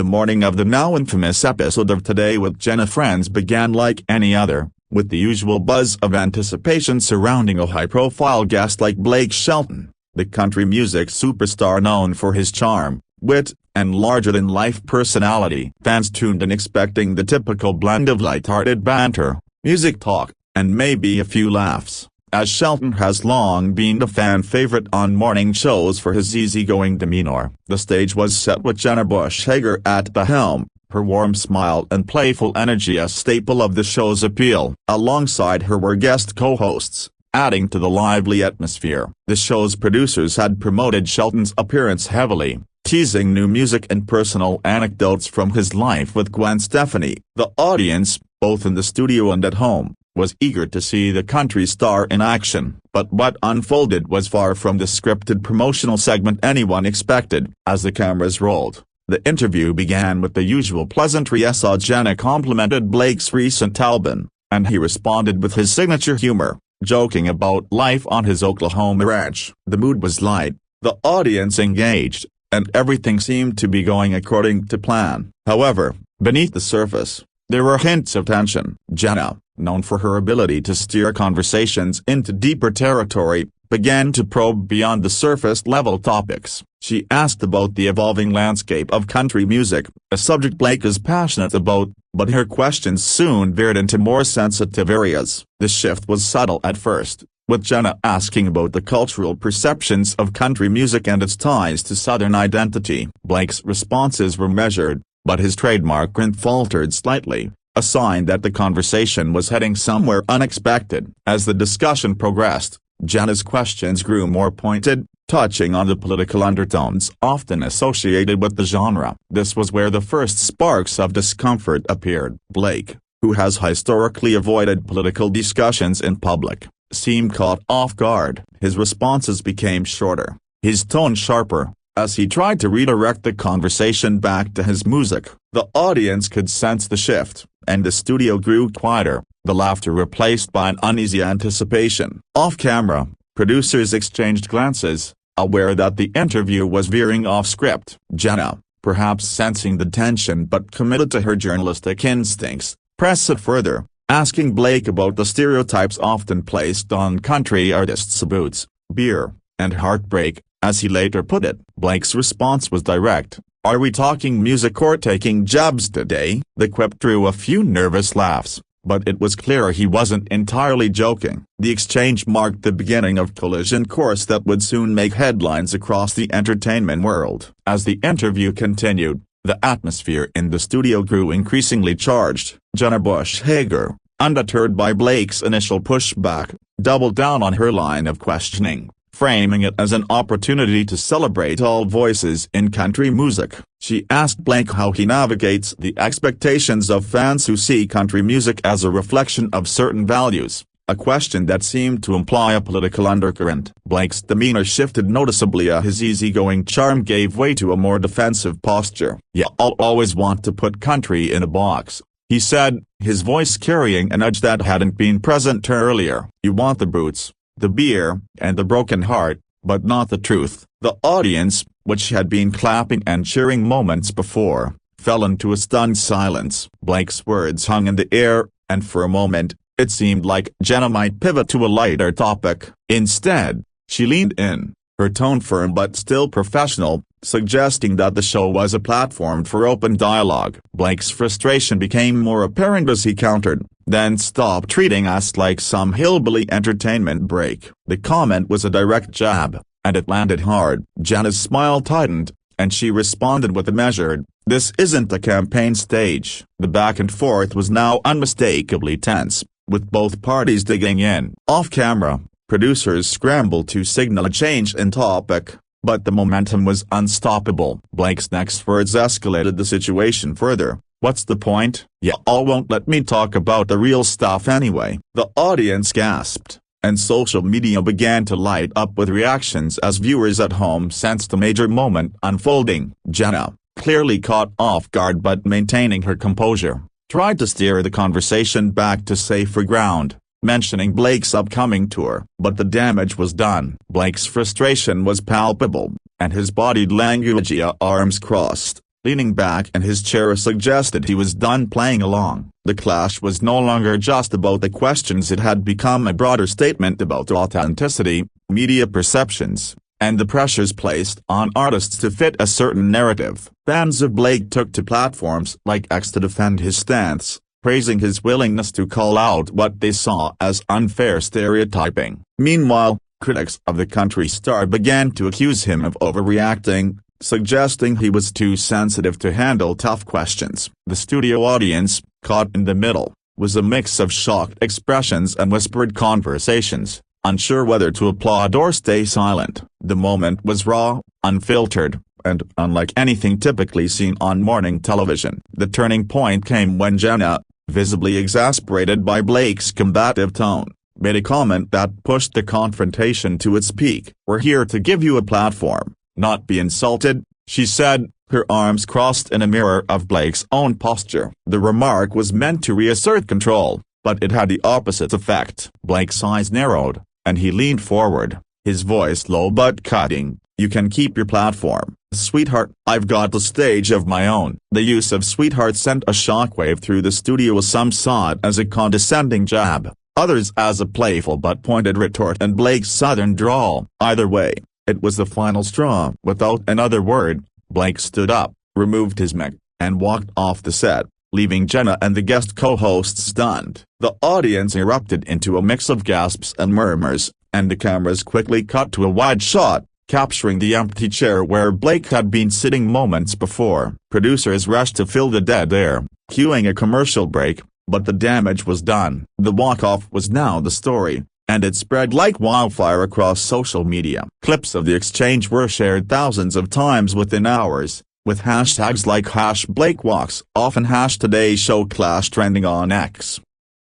The morning of the now infamous episode of Today with Jenna Friends began like any other, with the usual buzz of anticipation surrounding a high-profile guest like Blake Shelton, the country music superstar known for his charm, wit, and larger-than-life personality. Fans tuned in expecting the typical blend of light-hearted banter, music talk, and maybe a few laughs, as Shelton has long been a fan favorite on morning shows for his easygoing demeanor. The stage was set with Jenna Bush Hager at the helm, her warm smile and playful energy a staple of the show's appeal. Alongside her were guest co-hosts, adding to the lively atmosphere. The show's producers had promoted Shelton's appearance heavily, teasing new music and personal anecdotes from his life with Gwen Stefani. The audience, both in the studio and at home, was eager to see the country star in action. But what unfolded was far from the scripted promotional segment anyone expected. As the cameras rolled, the interview began with the usual pleasantry as Jenna complimented Blake's recent album, and he responded with his signature humor, joking about life on his Oklahoma ranch. The mood was light, the audience engaged, and everything seemed to be going according to plan. However, beneath the surface, there were hints of tension. Jenna, known for her ability to steer conversations into deeper territory, began to probe beyond the surface-level topics. She asked about the evolving landscape of country music, a subject Blake is passionate about, but her questions soon veered into more sensitive areas. The shift was subtle at first, with Jenna asking about the cultural perceptions of country music and its ties to Southern identity. Blake's responses were measured, but his trademark grin faltered slightly, a sign that the conversation was heading somewhere unexpected. As the discussion progressed, Jenna's questions grew more pointed, touching on the political undertones often associated with the genre. This was where the first sparks of discomfort appeared. Blake, who has historically avoided political discussions in public, seemed caught off guard. His responses became shorter, his tone sharper, as he tried to redirect the conversation back to his music. The audience could sense the shift, and the studio grew quieter, the laughter replaced by an uneasy anticipation. Off-camera, producers exchanged glances, aware that the interview was veering off script. Jenna, perhaps sensing the tension but committed to her journalistic instincts, pressed it further, asking Blake about the stereotypes often placed on country artists: boots, beer, and heartbreak, as he later put it. Blake's response was direct: "Are we talking music or taking jabs today?" The quip drew a few nervous laughs, but it was clear he wasn't entirely joking. The exchange marked the beginning of collision course that would soon make headlines across the entertainment world. As the interview continued, the atmosphere in the studio grew increasingly charged. Jenna Bush Hager, undeterred by Blake's initial pushback, doubled down on her line of questioning, framing it as an opportunity to celebrate all voices in country music. She asked Blake how he navigates the expectations of fans who see country music as a reflection of certain values, a question that seemed to imply a political undercurrent. Blake's demeanor shifted noticeably as his easygoing charm gave way to a more defensive posture. "I'll always want to put country in a box," he said, his voice carrying an edge that hadn't been present earlier. "You want the boots, the beer, and the broken heart, but not the truth." The audience, which had been clapping and cheering moments before, fell into a stunned silence. Blake's words hung in the air, and for a moment, it seemed like Jenna might pivot to a lighter topic. Instead, she leaned in, her tone firm but still professional, suggesting that the show was a platform for open dialogue. Blake's frustration became more apparent as he countered, "Then stop treating us like some hillbilly entertainment break." The comment was a direct jab, and it landed hard. Jenna's smile tightened, and she responded with a measured, "This isn't a campaign stage." The back and forth was now unmistakably tense, with both parties digging in. Off-camera, producers scrambled to signal a change in topic, but the momentum was unstoppable. Blake's next words escalated the situation further. "What's the point? Y'all won't let me talk about the real stuff anyway." The audience gasped, and social media began to light up with reactions as viewers at home sensed a major moment unfolding. Jenna, clearly caught off guard but maintaining her composure, tried to steer the conversation back to safer ground, mentioning Blake's upcoming tour. But the damage was done. Blake's frustration was palpable, and his body language, arms crossed, leaning back in his chair suggested he was done playing along. The clash was no longer just about the questions, it had become a broader statement about authenticity, media perceptions, and the pressures placed on artists to fit a certain narrative. Fans of Blake took to platforms like X to defend his stance, praising his willingness to call out what they saw as unfair stereotyping. Meanwhile, critics of the country star began to accuse him of overreacting, suggesting he was too sensitive to handle tough questions. The studio audience, caught in the middle, was a mix of shocked expressions and whispered conversations, unsure whether to applaud or stay silent. The moment was raw, unfiltered, and unlike anything typically seen on morning television. The turning point came when Jenna, visibly exasperated by Blake's combative tone, made a comment that pushed the confrontation to its peak. "We're here to give you a platform, not be insulted," she said, her arms crossed in a mirror of Blake's own posture. The remark was meant to reassert control, but it had the opposite effect. Blake's eyes narrowed, and he leaned forward, his voice low but cutting. "You can keep your platform, sweetheart. I've got the stage of my own." The use of "sweetheart" sent a shockwave through the studio. Some saw it as a condescending jab, others as a playful but pointed retort and Blake's southern drawl. Either way, it was the final straw. Without another word, Blake stood up, removed his mic, and walked off the set, leaving Jenna and the guest co-hosts stunned. The audience erupted into a mix of gasps and murmurs, and the cameras quickly cut to a wide shot, capturing the empty chair where Blake had been sitting moments before. Producers rushed to fill the dead air, cueing a commercial break, but the damage was done. The walk-off was now the story, and it spread like wildfire across social media. Clips of the exchange were shared thousands of times within hours, with hashtags like #BlakeWalks, often #TodayShowClash trending on X.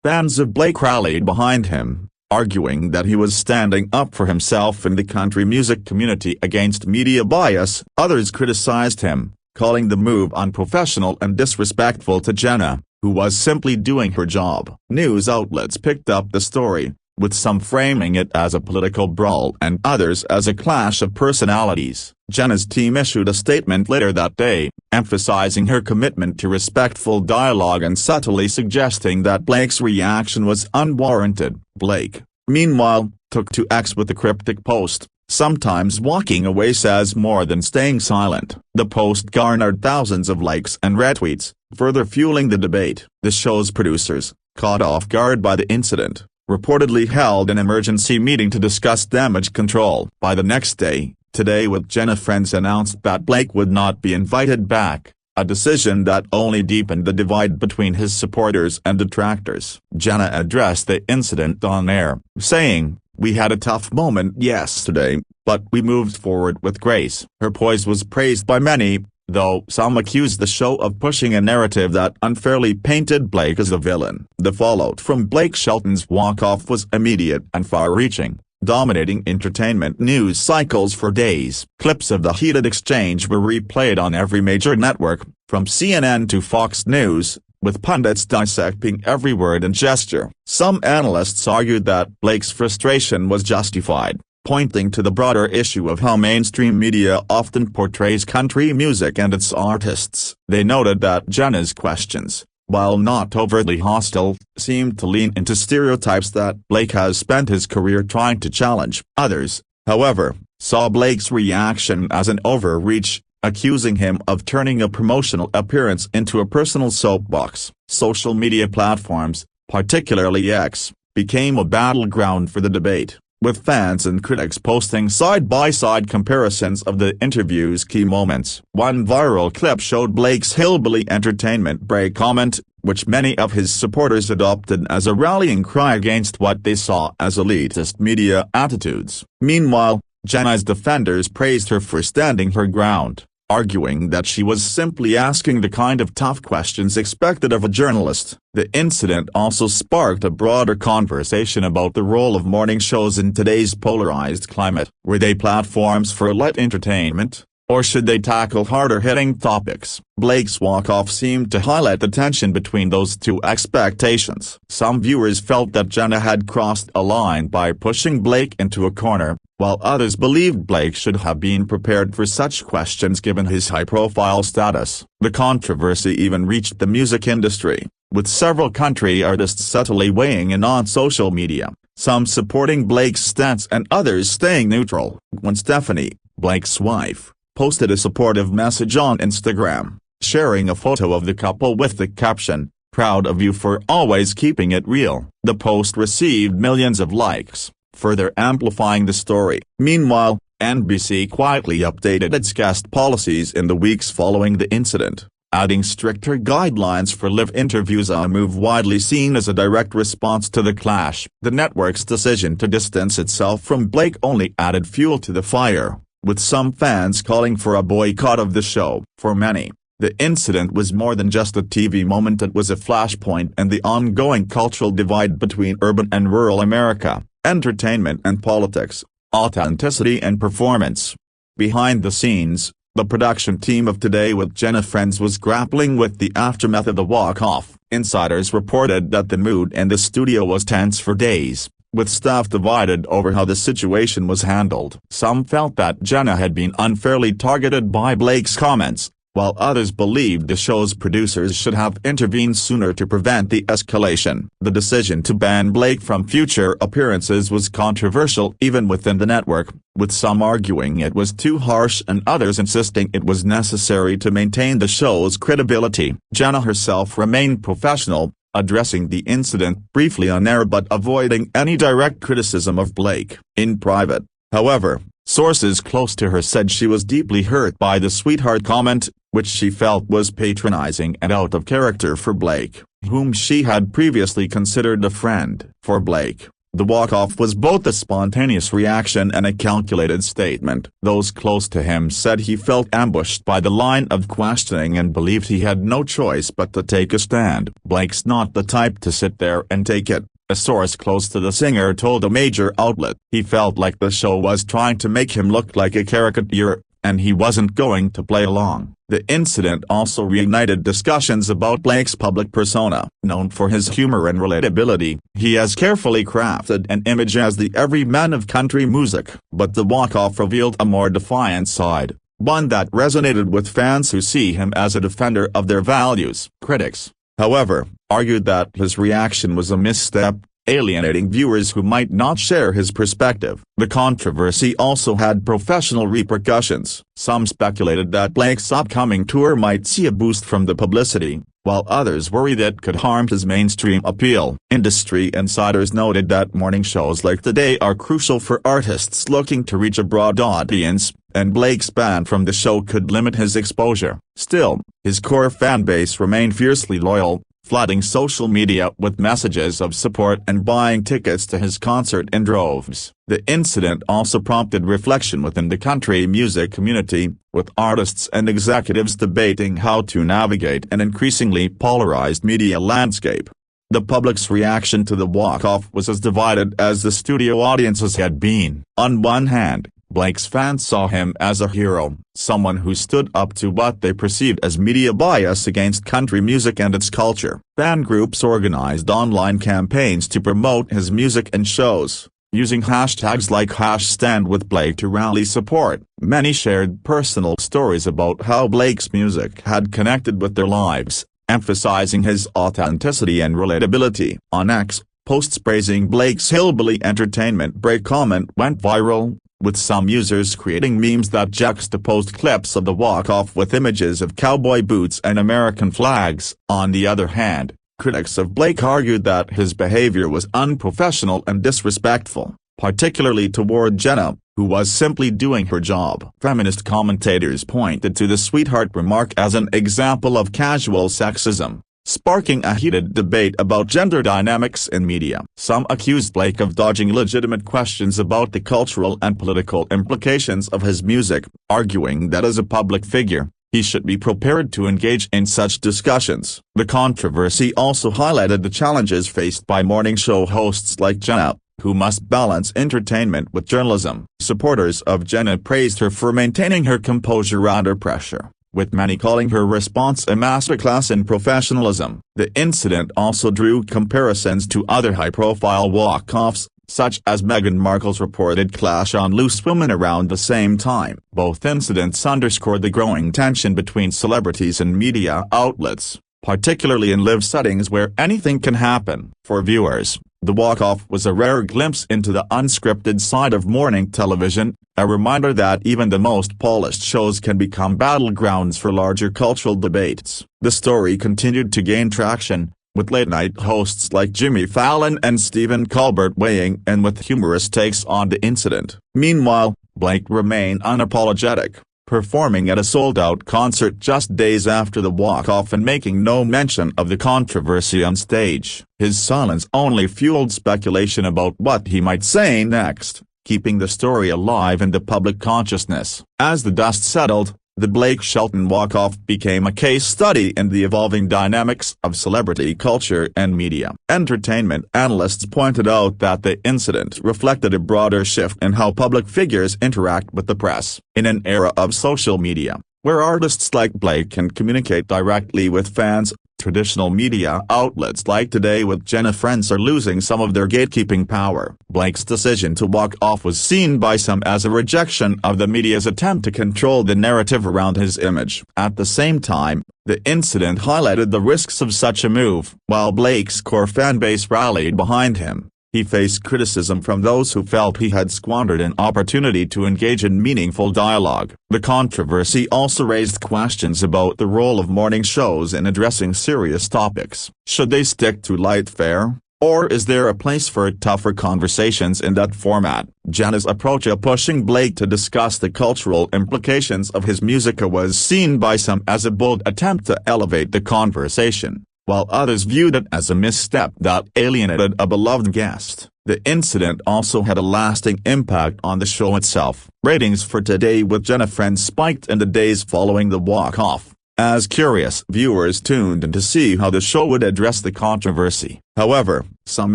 Fans of Blake rallied behind him, arguing that he was standing up for himself and the country music community against media bias. Others criticized him, calling the move unprofessional and disrespectful to Jenna, who was simply doing her job. News outlets picked up the story, with some framing it as a political brawl and others as a clash of personalities. Jenna's team issued a statement later that day, emphasizing her commitment to respectful dialogue and subtly suggesting that Blake's reaction was unwarranted. Blake, meanwhile, took to X with a cryptic post, "Sometimes walking away says more than staying silent." The post garnered thousands of likes and retweets, further fueling the debate. The show's producers, caught off guard by the incident, reportedly held an emergency meeting to discuss damage control. By the next day, Today With Jenna Friends announced that Blake would not be invited back, a decision that only deepened the divide between his supporters and detractors. Jenna addressed the incident on air, saying, "We had a tough moment yesterday, but we moved forward with grace." Her poise was praised by many, though some accused the show of pushing a narrative that unfairly painted Blake as the villain. The fallout from Blake Shelton's walk-off was immediate and far-reaching, dominating entertainment news cycles for days. Clips of the heated exchange were replayed on every major network, from CNN to Fox News, with pundits dissecting every word and gesture. Some analysts argued that Blake's frustration was justified, pointing to the broader issue of how mainstream media often portrays country music and its artists. They noted that Jenna's questions, while not overtly hostile, seemed to lean into stereotypes that Blake has spent his career trying to challenge. Others, however, saw Blake's reaction as an overreach, accusing him of turning a promotional appearance into a personal soapbox. Social media platforms, particularly X, became a battleground for the debate, with fans and critics posting side-by-side comparisons of the interview's key moments. One viral clip showed Blake's hillbilly entertainment break comment, which many of his supporters adopted as a rallying cry against what they saw as elitist media attitudes. Meanwhile, Jenna's defenders praised her for standing her ground, arguing that she was simply asking the kind of tough questions expected of a journalist. The incident also sparked a broader conversation about the role of morning shows in today's polarized climate. Were they platforms for light entertainment, or should they tackle harder-hitting topics? Blake's walk-off seemed to highlight the tension between those two expectations. Some viewers felt that Jenna had crossed a line by pushing Blake into a corner, while others believed Blake should have been prepared for such questions given his high-profile status. The controversy even reached the music industry, with several country artists subtly weighing in on social media, some supporting Blake's stance and others staying neutral. When Stephanie, Blake's wife, posted a supportive message on Instagram, sharing a photo of the couple with the caption, "Proud of you for always keeping it real." The post received millions of likes, further amplifying the story. Meanwhile, NBC quietly updated its guest policies in the weeks following the incident, adding stricter guidelines for live interviews, a move widely seen as a direct response to the clash. The network's decision to distance itself from Blake only added fuel to the fire, with some fans calling for a boycott of the show. For many, the incident was more than just a TV moment. It was a flashpoint in the ongoing cultural divide between urban and rural America, entertainment and politics, authenticity and performance. Behind the scenes, the production team of Today with Jenna Friends was grappling with the aftermath of the walk-off. Insiders reported that the mood in the studio was tense for days, with staff divided over how the situation was handled. Some felt that Jenna had been unfairly targeted by Blake's comments, while others believed the show's producers should have intervened sooner to prevent the escalation. The decision to ban Blake from future appearances was controversial even within the network, with some arguing it was too harsh and others insisting it was necessary to maintain the show's credibility. Jenna herself remained professional, addressing the incident briefly on air but avoiding any direct criticism of Blake. In private, however, sources close to her said she was deeply hurt by the sweetheart comment, which she felt was patronizing and out of character for Blake, whom she had previously considered a friend. For Blake, the walk-off was both a spontaneous reaction and a calculated statement. Those close to him said he felt ambushed by the line of questioning and believed he had no choice but to take a stand. "Blake's not the type to sit there and take it," a source close to the singer told a major outlet. "He felt like the show was trying to make him look like a caricature, and he wasn't going to play along." The incident also reignited discussions about Blake's public persona. Known for his humor and relatability, he has carefully crafted an image as the everyman of country music. But the walk-off revealed a more defiant side, one that resonated with fans who see him as a defender of their values. Critics, however, argued that his reaction was a misstep, alienating viewers who might not share his perspective. The controversy also had professional repercussions. Some speculated that Blake's upcoming tour might see a boost from the publicity, while others worried it could harm his mainstream appeal. Industry insiders noted that morning shows like Today are crucial for artists looking to reach a broad audience, and Blake's ban from the show could limit his exposure. Still, his core fanbase remained fiercely loyal, flooding social media with messages of support and buying tickets to his concert in droves. The incident also prompted reflection within the country music community, with artists and executives debating how to navigate an increasingly polarized media landscape. The public's reaction to the walk-off was as divided as the studio audiences had been. On one hand, Blake's fans saw him as a hero, someone who stood up to what they perceived as media bias against country music and its culture. Fan groups organized online campaigns to promote his music and shows, using hashtags like #StandWithBlake to rally support. Many shared personal stories about how Blake's music had connected with their lives, emphasizing his authenticity and relatability. On X, posts praising Blake's hillbilly entertainment break comment went viral, with some users creating memes that juxtaposed clips of the walk-off with images of cowboy boots and American flags. On the other hand, critics of Blake argued that his behavior was unprofessional and disrespectful, particularly toward Jenna, who was simply doing her job. Feminist commentators pointed to the sweetheart remark as an example of casual sexism, sparking a heated debate about gender dynamics in media. Some accused Blake of dodging legitimate questions about the cultural and political implications of his music, arguing that as a public figure, he should be prepared to engage in such discussions. The controversy also highlighted the challenges faced by morning show hosts like Jenna, who must balance entertainment with journalism. Supporters of Jenna praised her for maintaining her composure under pressure, with many calling her response a masterclass in professionalism. The incident also drew comparisons to other high-profile walk-offs, such as Meghan Markle's reported clash on Loose Women around the same time. Both incidents underscored the growing tension between celebrities and media outlets, particularly in live settings where anything can happen. For viewers, the walk-off was a rare glimpse into the unscripted side of morning television, a reminder that even the most polished shows can become battlegrounds for larger cultural debates. The story continued to gain traction, with late-night hosts like Jimmy Fallon and Stephen Colbert weighing in with humorous takes on the incident. Meanwhile, Blake remained unapologetic, performing at a sold-out concert just days after the walk-off and making no mention of the controversy on stage. His silence only fueled speculation about what he might say next, keeping the story alive in the public consciousness. As the dust settled, the Blake Shelton walk-off became a case study in the evolving dynamics of celebrity culture and media. Entertainment analysts pointed out that the incident reflected a broader shift in how public figures interact with the press. In an era of social media, where artists like Blake can communicate directly with fans, traditional media outlets like Today With Jenna Friends are losing some of their gatekeeping power. Blake's decision to walk off was seen by some as a rejection of the media's attempt to control the narrative around his image. At the same time, the incident highlighted the risks of such a move. While Blake's core fanbase rallied behind him, he faced criticism from those who felt he had squandered an opportunity to engage in meaningful dialogue. The controversy also raised questions about the role of morning shows in addressing serious topics. Should they stick to light fare, or is there a place for tougher conversations in that format? Jenna's approach of pushing Blake to discuss the cultural implications of his music was seen by some as a bold attempt to elevate the conversation, while others viewed it as a misstep that alienated a beloved guest. The incident also had a lasting impact on the show itself. Ratings for Today With Jenna Friends spiked in the days following the walk-off, as curious viewers tuned in to see how the show would address the controversy. However, some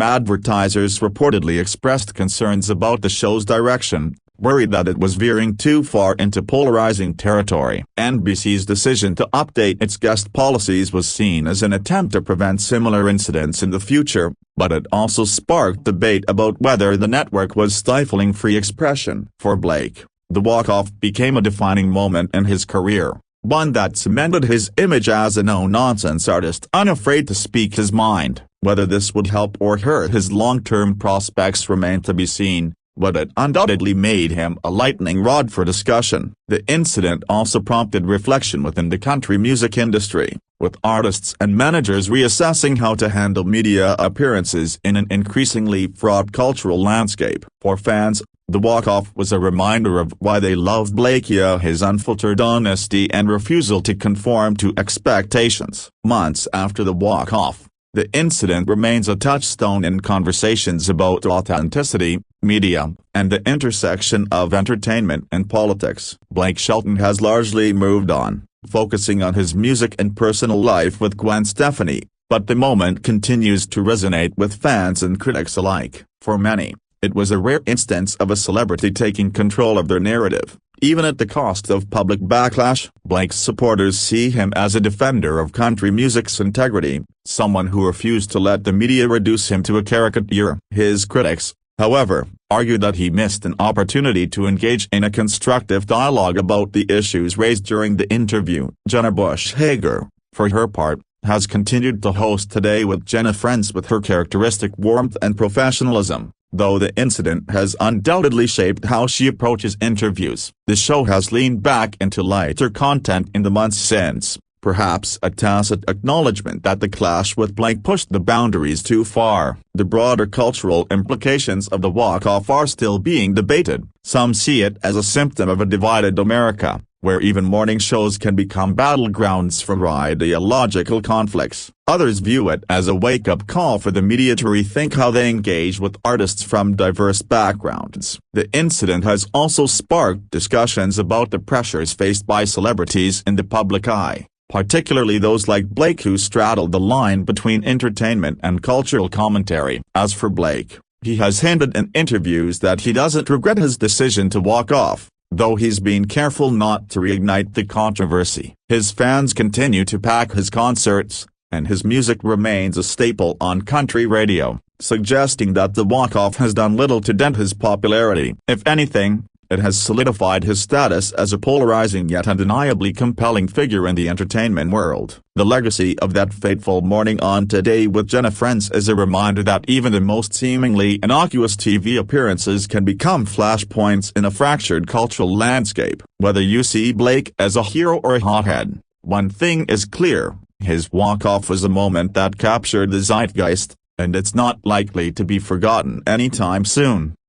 advertisers reportedly expressed concerns about the show's direction, worried that it was veering too far into polarizing territory. NBC's decision to update its guest policies was seen as an attempt to prevent similar incidents in the future, but it also sparked debate about whether the network was stifling free expression. For Blake, the walk-off became a defining moment in his career, one that cemented his image as a no-nonsense artist unafraid to speak his mind. Whether this would help or hurt his long-term prospects remained to be seen, but it undoubtedly made him a lightning rod for discussion. The incident also prompted reflection within the country music industry, with artists and managers reassessing how to handle media appearances in an increasingly fraught cultural landscape. For fans, the walk-off was a reminder of why they loved Blake: his unfiltered honesty and refusal to conform to expectations. Months after the walk-off, the incident remains a touchstone in conversations about authenticity, media, and the intersection of entertainment and politics. Blake Shelton has largely moved on, focusing on his music and personal life with Gwen Stefani, but the moment continues to resonate with fans and critics alike. For many, it was a rare instance of a celebrity taking control of their narrative, even at the cost of public backlash. Blake's supporters see him as a defender of country music's integrity, someone who refused to let the media reduce him to a caricature. His critics, however, argue that he missed an opportunity to engage in a constructive dialogue about the issues raised during the interview. Jenna Bush Hager, for her part, has continued to host Today With Jenna Friends with her characteristic warmth and professionalism. Though the incident has undoubtedly shaped how she approaches interviews, the show has leaned back into lighter content in the months since, perhaps a tacit acknowledgement that the clash with Blake pushed the boundaries too far. The broader cultural implications of the walk-off are still being debated. Some see it as a symptom of a divided America, where even morning shows can become battlegrounds for ideological conflicts. Others view it as a wake-up call for the media to rethink how they engage with artists from diverse backgrounds. The incident has also sparked discussions about the pressures faced by celebrities in the public eye, particularly those like Blake who straddled the line between entertainment and cultural commentary. As for Blake, he has hinted in interviews that he doesn't regret his decision to walk off, though he's been careful not to reignite the controversy. His fans continue to pack his concerts, and his music remains a staple on country radio. suggesting that the walk-off has done little to dent his popularity. If anything, it has solidified his status as a polarizing yet undeniably compelling figure in the entertainment world. The legacy of that fateful morning on Today with Jenna Friends is a reminder that even the most seemingly innocuous TV appearances can become flashpoints in a fractured cultural landscape. Whether you see Blake as a hero or a hothead, one thing is clear: his walk-off was a moment that captured the zeitgeist, and it's not likely to be forgotten anytime soon.